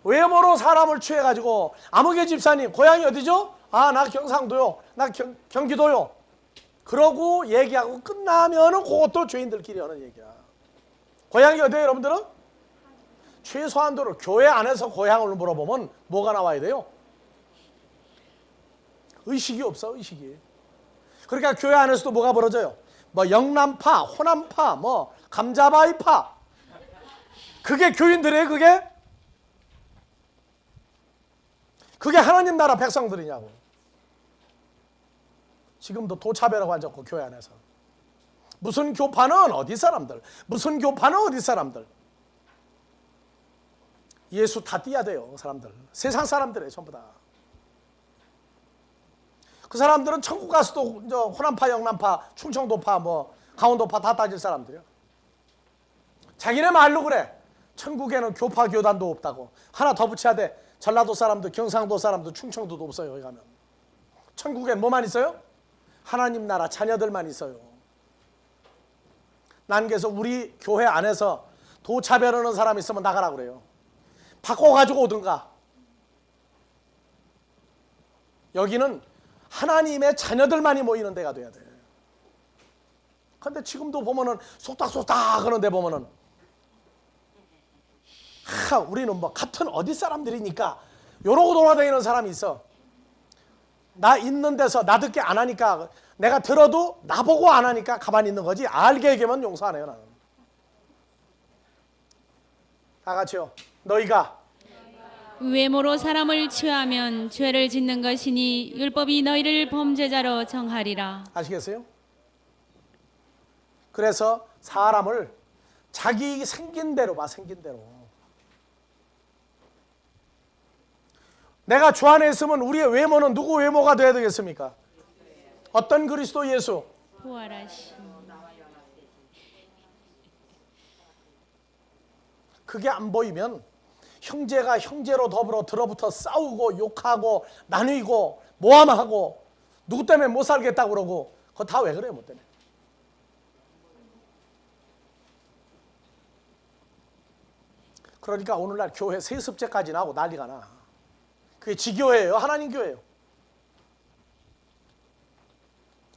외모로 사람을 취해가지고 아무개 집사님 고향이 어디죠? 나 경상도요, 나 경기도요. 그러고 얘기하고 끝나면은 그것도 죄인들끼리 하는 얘기야. 고향이 어디예요, 여러분들은? 최소한도로 교회 안에서 고향을 물어보면 뭐가 나와야 돼요? 의식이 없어, 의식이. 그러니까 교회 안에서도 뭐가 벌어져요? 뭐 영남파, 호남파, 뭐 감자바위파. 그게 교인들이에요, 그게? 그게 하나님 나라 백성들이냐고. 지금도 도차별하고 앉았고 교회 안에서. 무슨 교파는 어디 사람들, 무슨 교파는 어디 사람들. 예수 다 띄야 돼요, 사람들. 세상 사람들이에요, 전부 다. 그 사람들은 천국 가서도 호남파, 영남파, 충청도파, 뭐 강원도파 다 따질 사람들이요. 자기네 말로 그래. 천국에는 교파 교단도 없다고. 하나 더 붙여야 돼. 전라도 사람도, 경상도 사람도, 충청도도 없어요. 여기 가면. 천국엔 뭐만 있어요? 하나님 나라 자녀들만 있어요. 난 그래서 우리 교회 안에서 도차별하는 사람 있으면 나가라 그래요. 바꿔가지고 오든가. 여기는 하나님의 자녀들만이 모이는 데가 돼야 돼. 근데 지금도 보면은 속닥속닥 하는 데 보면은 우리는 뭐 같은 어디 사람들이니까 요러고 돌아다니는 사람이 있어. 나 있는 데서 나 듣게 안 하니까, 내가 들어도 나보고 안 하니까 가만히 있는 거지, 알게 얘기하면 용서 안 해요. 나는. 다 같이요. 너희가 외모로 사람을 취하면 죄를 짓는 것이니 율법이 너희를 범죄자로 정하리라. 아시겠어요? 그래서 사람을 자기 생긴 대로 봐. 생긴 대로. 내가 주 안에 있으면 우리의 외모는 누구 외모가 돼야 되겠습니까? 어떤 그리스도 예수? 부활하신 그게 안 보이면 형제가 형제로 더불어 들어붙어 싸우고 욕하고 나뉘고 모함하고 누구 때문에 못 살겠다고 그러고, 그거 다 왜 그래요? 뭐 때문에? 그러니까 오늘날 교회 세습제까지 나오고 난리가 나. 그게 지교회예요? 하나님 교회예요?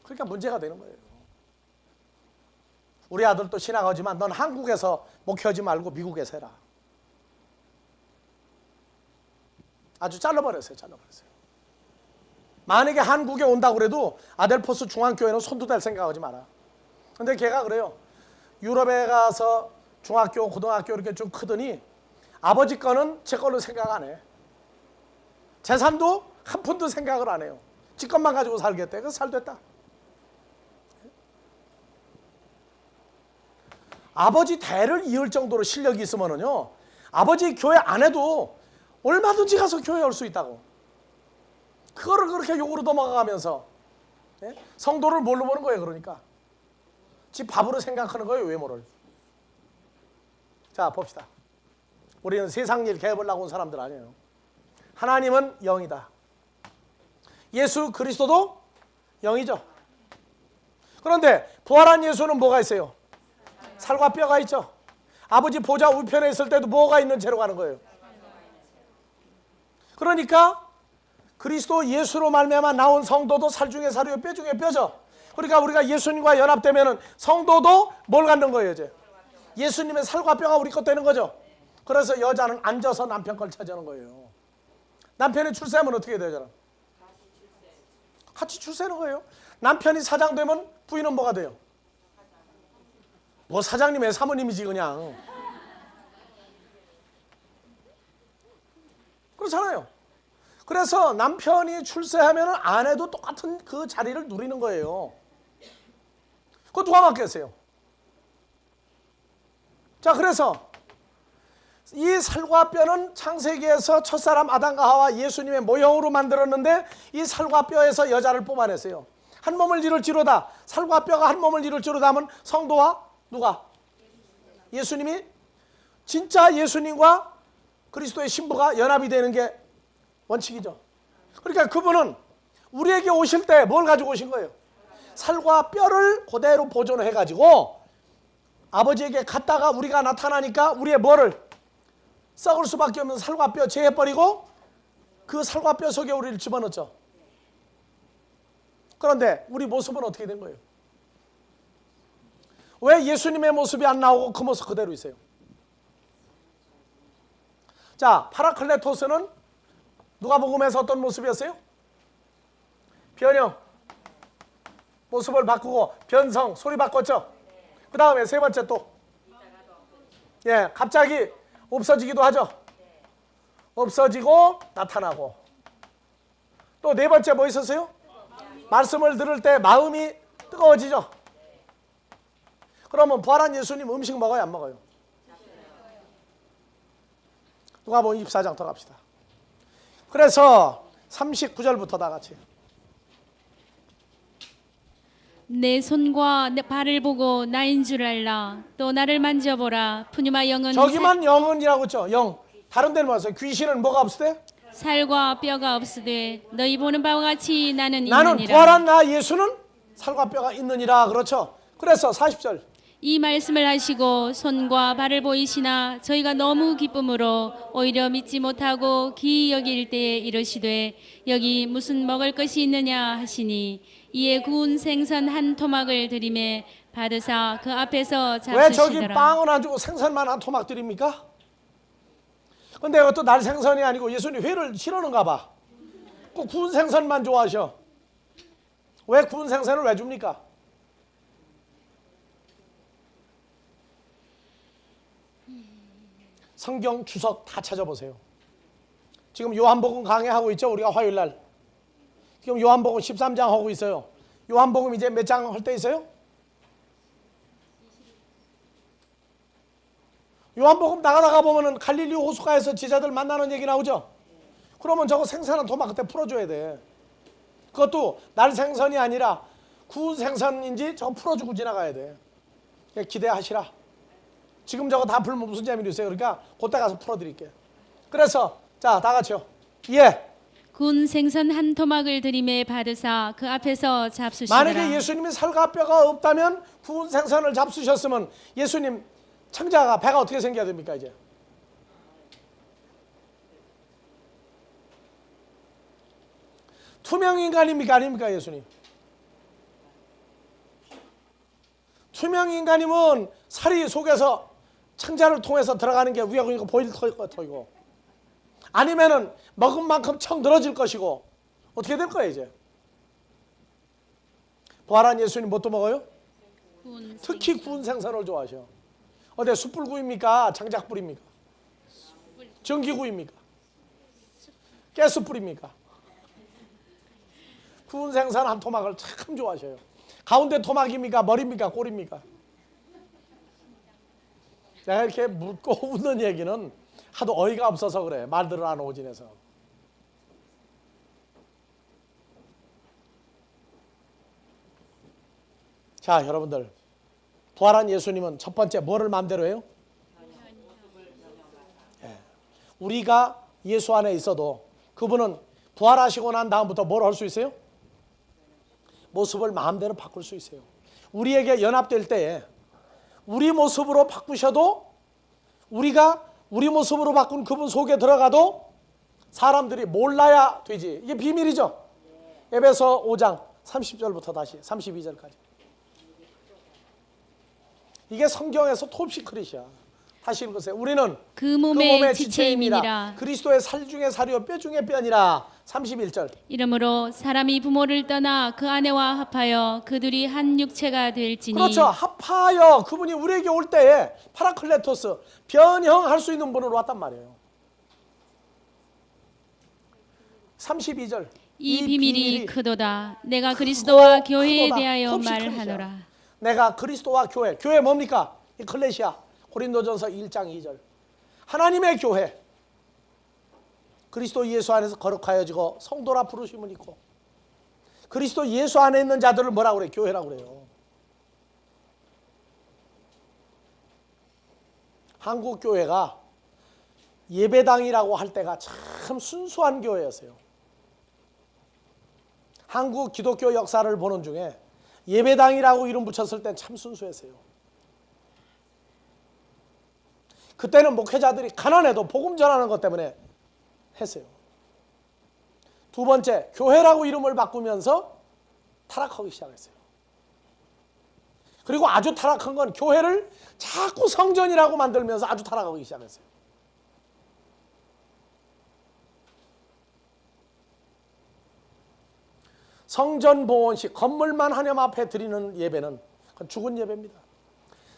그러니까 문제가 되는 거예요. 우리 아들도 신앙하지만 넌 한국에서 목회하지 말고 미국에서 해라. 아주 잘라버렸어요. 잘라버렸어요. 만약에 한국에 온다고 그래도 아델포스 중앙교회는 손도 댈 생각하지 마라. 근데 걔가 그래요. 유럽에 가서 중학교, 고등학교 이렇게 좀 크더니 아버지 거는 제 걸로 생각 안 해. 재산도 한 푼도 생각을 안 해요. 지 것만 가지고 살겠대. 그래서 살됐다. 아버지 대를 이을 정도로 실력이 있으면은요, 아버지 교회 안 해도 얼마든지 가서 교회 올 수 있다고. 그거를 그렇게 욕으로 넘어가면서, 예? 성도를 뭘로 보는 거예요? 그러니까 지 밥으로 생각하는 거예요. 외모를. 자, 봅시다. 우리는 세상 일 개해보려고 온 사람들 아니에요. 하나님은 영이다. 예수 그리스도도 영이죠. 그런데 부활한 예수는 뭐가 있어요? 살과 뼈가 있죠. 아버지 보좌 우편에 있을 때도 뭐가 있는 채로 가는 거예요? 그러니까 그리스도 예수로 말미암아 나온 성도도 살 중에 살이요 뼈 중에 뼈죠. 그러니까 우리가 예수님과 연합되면은 성도도 뭘 갖는 거예요? 이제 예수님의 살과 뼈가 우리 것 되는 거죠. 그래서 여자는 앉아서 남편 걸 찾아오는 거예요. 남편이 출세하면 어떻게 되잖아? 같이 출세하는 거예요. 남편이 사장 되면 부인은 뭐가 돼요? 뭐 사장님의 사모님이지 그냥. 그렇잖아요. 그래서 남편이 출세하면 아내도 똑같은 그 자리를 누리는 거예요. 그거 누가 맡겠어요? 자, 그래서 이 살과 뼈는 창세기에서 첫사람 아담과 하와 예수님의 모형으로 만들었는데 이 살과 뼈에서 여자를 뽑아냈어요. 한 몸을 이룰지로다. 살과 뼈가 한 몸을 이룰지로다 하면 성도와 누가? 예수님이 진짜 예수님과 그리스도의 신부가 연합이 되는 게 원칙이죠. 그러니까 그분은 우리에게 오실 때 뭘 가지고 오신 거예요? 살과 뼈를 그대로 보존해 가지고 아버지에게 갔다가 우리가 나타나니까 우리의 뭐를? 썩을 수밖에 없는 살과 뼈 제해버리고 그 살과 뼈 속에 우리를 집어넣죠. 그런데 우리 모습은 어떻게 된 거예요? 왜 예수님의 모습이 안 나오고 그 모습 그대로 있어요? 자, 파라클레토스는 누가복음에서 어떤 모습이었어요? 변형, 모습을 바꾸고 변성, 소리 바꿨죠. 그 다음에 세 번째 또 갑자기 없어지기도 하죠. 없어지고 나타나고. 또 네 번째 뭐 있었어요? 말씀을 들을 때 마음이 뜨거워지죠. 그러면 부활한 예수님 음식 먹어요? 안 먹어요? 누가복음 24장 더 갑시다. 그래서 39절부터 다 같이. 내 손과 내 발을 보고 나인 줄 알라. 또 나를 만져보라. 푸뉴마 영은 저기만 영은이라고 했죠. 영. 다른 데는 뭐였어요? 귀신은 뭐가 없을 때? 살과 뼈가 없으되 너희 보는 바와 같이 나는 나는 있느니라. 부활한 나 예수는 살과 뼈가 있느니라. 그렇죠. 그래서 40절. 이 말씀을 하시고 손과 발을 보이시나 저희가 너무 기쁨으로 오히려 믿지 못하고 기이 여길 때에 이르시되 여기 무슨 먹을 것이 있느냐 하시니 이에 구운 생선 한 토막을 드리매 받으사 그 앞에서 왜 저기 잡수시더라. 빵은 안 주고 생선만 한 토막 드립니까? 근데 이것도 날 생선이 아니고 예수님 회를 싫어하는가 봐. 꼭 구운 생선만 좋아하셔. 왜 구운 생선을 왜 줍니까? 성경 주석 다 찾아보세요. 지금 요한복음 강해하고 있죠. 우리가 화요일날 지금 요한복음 13장 하고 있어요. 요한복음 이제 몇 장 할 때 있어요? 요한복음 나가다가 보면은 갈릴리 호수가에서 제자들 만나는 얘기 나오죠. 그러면 저거 생선은 도마 그때 풀어줘야 돼. 그것도 날 생선이 아니라 구운 생선인지 저거 풀어주고 지나가야 돼. 기대하시라. 지금 저거 다 풀면 무슨 재미로 있어요. 그러니까 그때 가서 풀어드릴게요. 그래서 자, 다 같이요. 예. 군 생선 한 토막을 들이매 받으사 그 앞에서 잡수시더라. 만약에 예수님이 살과 뼈가 없다면 구운 생선을 잡수셨으면 예수님 창자가 배가 어떻게 생겨야 됩니까 이제? 투명 인간입니까 아닙니까 예수님? 투명 인간이면 살이 속에서 창자를 통해서 들어가는 게 위에 보일 터이고 아니면은 먹은 만큼 청 늘어질 것이고 어떻게 될 거예요 이제? 부활한 예수님 뭣도 먹어요? 특히 구운 생선을 좋아하셔. 어디 숯불구이입니까? 장작불입니까? 전기구이입니까? 가스불입니까? 구운 생선 한 토막을 참 좋아하셔요. 가운데 토막입니까? 머리입니까? 꼬리입니까? 내가 이렇게 묻고 웃는 얘기는 하도 어이가 없어서 그래. 말들을 안 오진해서. 자, 여러분들 부활한 예수님은 첫 번째 뭐를 마음대로 해요? 예. 우리가 예수 안에 있어도 그분은 부활하시고 난 다음부터 뭘 할 수 있어요? 모습을 마음대로 바꿀 수 있어요. 우리에게 연합될 때에 우리 모습으로 바꾸셔도 우리가 우리 모습으로 바꾼 그분 속에 들어가도 사람들이 몰라야 되지. 이게 비밀이죠. 에베소 5장 30절부터 다시 32절까지. 이게 성경에서 톱시크릿이야. 다시 읽으세요. 우리는 그 몸의 지체임이니라. 그리스도의 살 중에 살이요 뼈 중에 뼈니라. 31절. 이러므로 사람이 부모를 떠나 그 아내와 합하여 그들이 한 육체가 될지니. 그렇죠. 합하여 그분이 우리에게 올 때에 파라클레토스 변형할 수 있는 분으로 왔단 말이에요. 32절. 이 비밀이 크도다. 내가 그리스도와 교회에 크도다. 대하여 톱시크릿이야. 말하노라. 내가 그리스도와 교회. 교회 뭡니까? 클레시아. 고린도전서 1장 2절. 하나님의 교회. 그리스도 예수 안에서 거룩하여지고 성도라 부르심을 입고 그리스도 예수 안에 있는 자들을 뭐라고 그래? 교회라고 그래요. 한국 교회가 예배당이라고 할 때가 참 순수한 교회였어요. 한국 기독교 역사를 보는 중에 예배당이라고 이름 붙였을 땐 참 순수했어요. 그때는 목회자들이 가난해도 복음 전하는 것 때문에 했어요. 두 번째, 교회라고 이름을 바꾸면서 타락하기 시작했어요. 그리고 아주 타락한 건 교회를 자꾸 성전이라고 만들면서 아주 타락하기 시작했어요. 성전 봉헌식, 건물만 하나님 앞에 드리는 예배는 그건 죽은 예배입니다.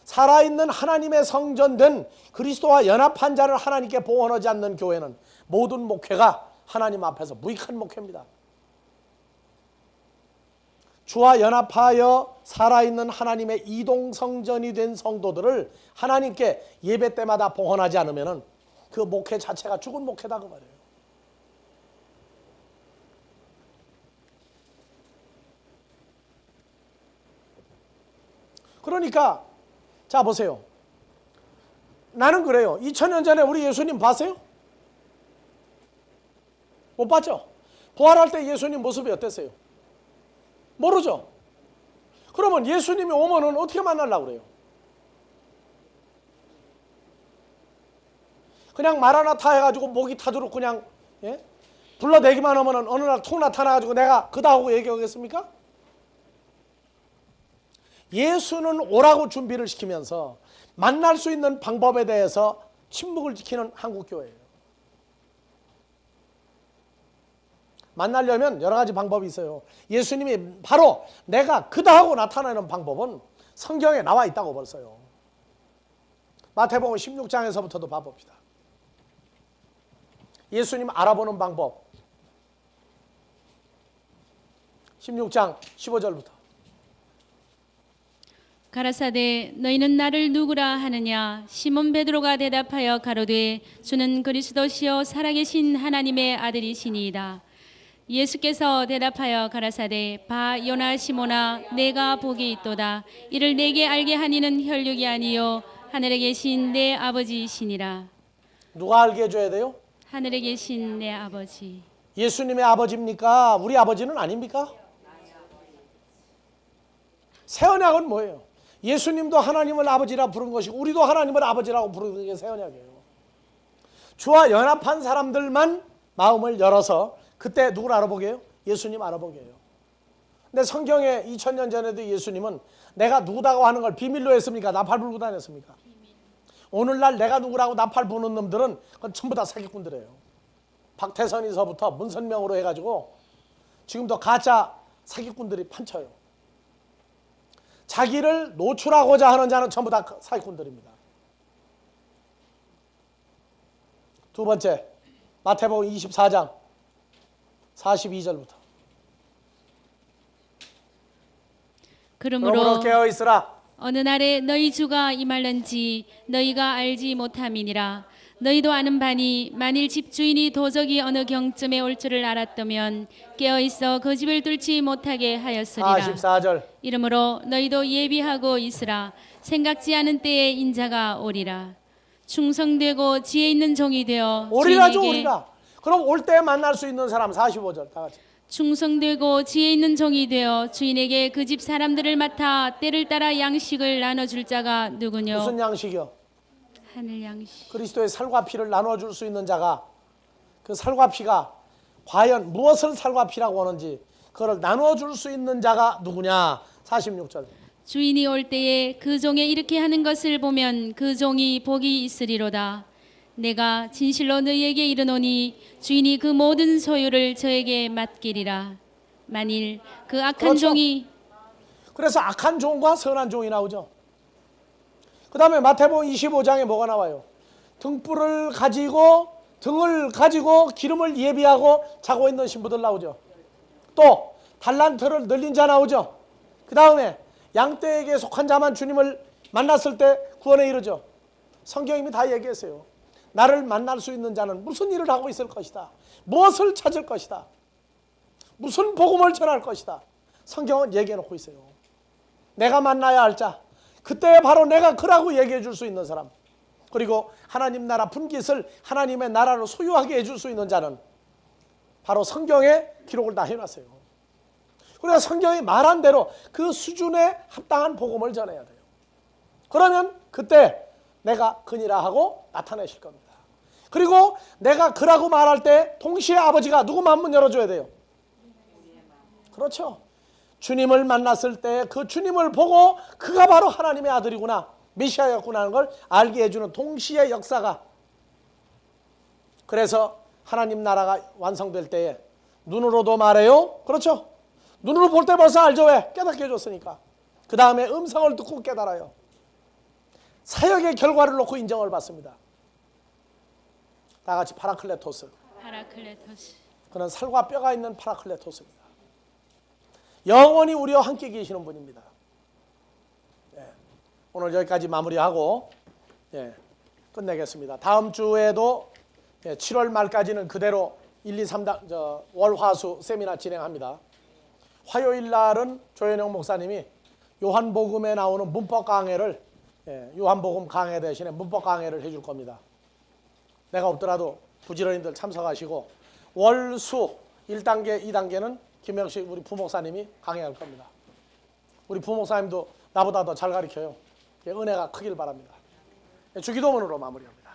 살아있는 하나님의 성전된 그리스도와 연합한 자를 하나님께 봉헌하지 않는 교회는 모든 목회가 하나님 앞에서 무익한 목회입니다. 주와 연합하여 살아있는 하나님의 이동성전이 된 성도들을 하나님께 예배 때마다 봉헌하지 않으면 그 목회 자체가 죽은 목회다 그 말이에요. 그러니까 자 보세요. 나는 그래요. 2000년 전에 우리 예수님 봤어요? 못 봤죠? 부활할 때 예수님 모습이 어땠어요? 모르죠? 그러면 예수님이 오면은 어떻게 만나려고 그래요? 그냥 마라나타 해가지고 목이 타도록 그냥 불러내기만 하면은 어느 날 툭 나타나가지고 내가 그다 하고 얘기하겠습니까? 예수는 오라고 준비를 시키면서 만날 수 있는 방법에 대해서 침묵을 지키는 한국교회예요. 만나려면 여러 가지 방법이 있어요. 예수님이 바로 내가 그다 하고 나타나는 방법은 성경에 나와 있다고 벌써요. 마태복음 16장에서부터도 봐봅시다. 예수님 알아보는 방법. 16장 15절부터. 가라사대 너희는 나를 누구라 하느냐? 시몬 베드로가 대답하여 가로되 주는 그리스도시요 살아계신 하나님의 아들이시니이다. 예수께서 대답하여 가라사대 바 요나 시몬아 내가 복이 있도다. 이를 내게 알게 하니는 혈육이 아니요 하늘에 계신 내 아버지이시니라. 누가 알게 해줘야 돼요? 하늘에 계신 내 아버지. 예수님의 아버지입니까? 우리 아버지는 아닙니까? 새 언약은 뭐예요? 예수님도 하나님을 아버지라 부른 것이고 우리도 하나님을 아버지라고 부르는 게 새 언약이에요. 주와 연합한 사람들만 마음을 열어서 그때 누굴 알아보게 해요? 예수님 알아보게 해요. 근데 성경에 2000년 전에도 예수님은 내가 누구다고 하는 걸 비밀로 했습니까? 나팔 불고 다녔습니까? 오늘날 내가 누구라고 나팔 부는 놈들은 그건 전부 다 사기꾼들이에요. 박태선이서부터 문선명으로 해가지고 지금도 가짜 사기꾼들이 판쳐요. 자기를 노출하고자 하는 자는 전부 다 사기꾼들입니다. 두 번째, 마태복음 24장 42절부터. 그러므로 깨어 있으라. 어느 날에 너희 주가 임할는지 너희가 알지 못함이니라. 너희도 아는 바니 만일 집주인이 도적이 어느 경쯤에 올 줄을 알았다면 깨어있어 그 집을 뚫지 못하게 하였으리라. 44절. 이러므로 너희도 예비하고 있으라. 생각지 않은 때에 인자가 오리라. 충성되고 지혜 있는 종이 되어 오리라죠, 주인에게 오리라. 그럼 올 때 만날 수 있는 사람 45절 다 같이. 충성되고 지혜 있는 종이 되어 주인에게 그 집 사람들을 맡아 때를 따라 양식을 나눠줄 자가 누구뇨? 무슨 양식이요? 하늘 양식. 그리스도의 살과 피를 나눠줄 수 있는 자가 그 살과 피가 과연 무엇을 살과 피라고 하는지 그걸 나눠줄 수 있는 자가 누구냐? 46절. 주인이 올 때에 그 종에 이렇게 하는 것을 보면 그 종이 복이 있으리로다. 내가 진실로 너희에게 이르노니 주인이 그 모든 소유를 저에게 맡기리라. 만일 그 악한 그렇죠. 종이 그래서 악한 종과 선한 종이 나오죠. 그 다음에 마태복음 25장에 뭐가 나와요? 등불을 가지고 등을 가지고 기름을 예비하고 자고 있는 신부들 나오죠. 또 달란트를 늘린 자 나오죠. 그 다음에 양떼에게 속한 자만 주님을 만났을 때 구원에 이르죠. 성경이 이미 다 얘기했어요. 나를 만날 수 있는 자는 무슨 일을 하고 있을 것이다. 무엇을 찾을 것이다. 무슨 복음을 전할 것이다. 성경은 얘기해 놓고 있어요. 내가 만나야 할 자, 그때 바로 내가 그라고 얘기해 줄 수 있는 사람, 그리고 하나님 나라 분깃을 하나님의 나라로 소유하게 해줄 수 있는 자는 바로 성경에 기록을 다 해놨어요. 그래서 성경이 말한 대로 그 수준에 합당한 복음을 전해야 돼요. 그러면 그때 내가 그니라 하고 나타내실 겁니다. 그리고 내가 그라고 말할 때 동시에 아버지가 누구 마음문 열어줘야 돼요? 그렇죠. 주님을 만났을 때 그 주님을 보고 그가 바로 하나님의 아들이구나, 메시아였구나 하는 걸 알게 해주는 동시에 역사가, 그래서 하나님 나라가 완성될 때에 눈으로도 말해요. 그렇죠. 눈으로 볼 때 벌써 알죠. 왜? 깨닫게 해줬으니까. 그 다음에 음성을 듣고 깨달아요. 사역의 결과를 놓고 인정을 받습니다. 다 같이 파라클레토스. 파라클레토스. 그는 살과 뼈가 있는 파라클레토스입니다. 영원히 우리와 함께 계시는 분입니다. 오늘 여기까지 마무리하고 끝내겠습니다. 다음 주에도 7월 말까지는 그대로 1, 2, 3당 월화수 세미나 진행합니다. 화요일 날은 조현영 목사님이 요한복음에 나오는 문법 강해를 요한복음 강해 대신에 문법 강해를 해줄 겁니다. 내가 없더라도 부지런히들 참석하시고, 월수 1단계, 2단계는 김영식 우리 부목사님이 강해할 겁니다. 우리 부목사님도 나보다 더 잘 가르쳐요. 은혜가 크길 바랍니다. 주기도문으로 마무리합니다.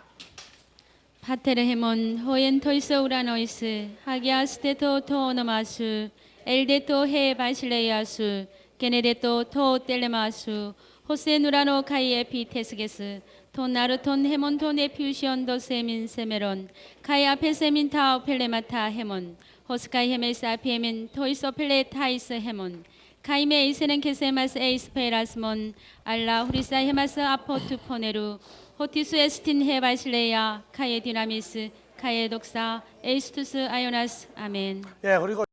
파테르헤몬 호엔토이스 우라노이스 하기아스테토 토노마수 엘데토 헤 바실레이아수 게네데토 토 텔레마수 호세 누라노 카이에 피테스게스 톤 나르톤 헤몬톤 에퓨시온도 세민 세메론 카이 아페 세민 타오 펠레마타 헤몬 호스카이 헤메스 아피에멘 토이소펠레 타이스 헤몬 카이메 이세넨 케세마스 에이스페라스몬 알라 후리사 헤마스 아포투 포네루 호티스 에스틴 헤바실레야 카예 디나미스 카예 독사 에이스투스 아요나스 아멘. 예, 그리고